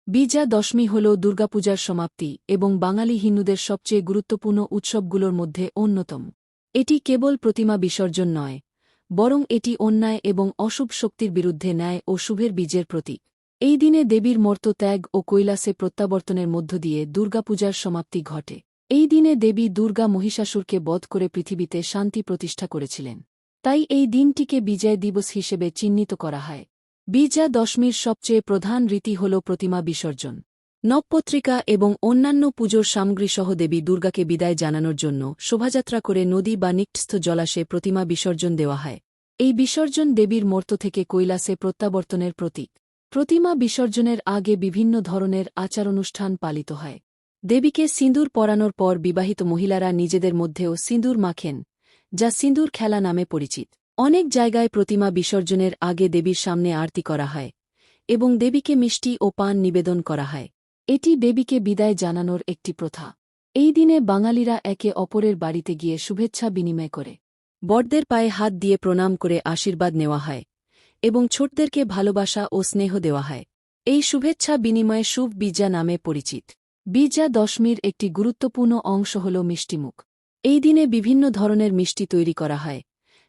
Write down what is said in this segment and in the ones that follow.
বিজয়া দশমী হল দুর্গাপূজার সমাপ্তি এবং বাঙালি হিন্দুদের সবচেয়ে গুরুত্বপূর্ণ উৎসবগুলোর মধ্যে অন্যতম। এটি কেবল প্রতিমা বিসর্জন নয়, বরং এটি অন্যায় এবং অশুভ শক্তির বিরুদ্ধে ন্যায় ও শুভের বীজের প্রতীক। এই দিনে দেবীর মর্ত্য ত্যাগ ও কৈলাসে প্রত্যাবর্তনের মধ্য দিয়ে দুর্গাপূজার সমাপ্তি ঘটে। এই দিনে দেবী দুর্গা মহিষাসুরকে বধ করে পৃথিবীতে শান্তি প্রতিষ্ঠা করেছিলেন। তাই এই দিনটিকে বিজয় দিবস হিসেবে চিহ্নিত করা হয়। বিজয়া দশমীর সবচেয়ে প্রধান রীতি হল প্রতিমা বিসর্জন। নবপত্রিকা এবং অন্যান্য পুজোর সামগ্রী সহ দেবী দুর্গাকে বিদায় জানানোর জন্য শোভাযাত্রা করে নদী বা নিকটস্থ জলাশয়ে প্রতিমা বিসর্জন দেওয়া হয়। এই বিসর্জন দেবীর মর্ত্য থেকে কৈলাসে প্রত্যাবর্তনের প্রতীক। প্রতিমা বিসর্জনের আগে বিভিন্ন ধরনের আচার-অনুষ্ঠান পালিত হয়। দেবীকে সিঁদুর পরানোর পর বিবাহিত মহিলারা নিজেদের মধ্যেও সিঁদুর মাখেন, যা সিঁদুর খেলা নামে পরিচিত। অনেক জায়গায় প্রতিমা বিসর্জনের আগে দেবীর সামনে আরতি করা হয় এবং দেবীকে মিষ্টি ও পান নিবেদন করা হয়। এটি দেবীকে বিদায় জানানোর একটি প্রথা। এই দিনে বাঙালিরা একে অপরের বাড়িতে গিয়ে শুভেচ্ছা বিনিময় করে। বড়দের পায়ে হাত দিয়ে প্রণাম করে আশীর্বাদ নেওয়া হয় এবং ছোটদেরকে ভালোবাসা ও স্নেহ দেওয়া হয়। এই শুভেচ্ছা বিনিময়ে শুভ বিজয়া নামে পরিচিত। বিজয়া দশমীর একটি গুরুত্বপূর্ণ অংশ হল মিষ্টিমুখ। এই দিনে বিভিন্ন ধরনের মিষ্টি তৈরি করা হয়,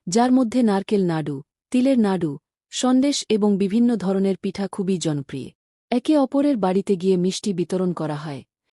যার মধ্যে নারকেল নাড়ু, তিলের নাড়ু, সন্দেশ এবং বিভিন্ন ধরনের পিঠা খুবই জনপ্রিয়। একে অপরের বাড়িতে গিয়ে মিষ্টি বিতরণ করা হয়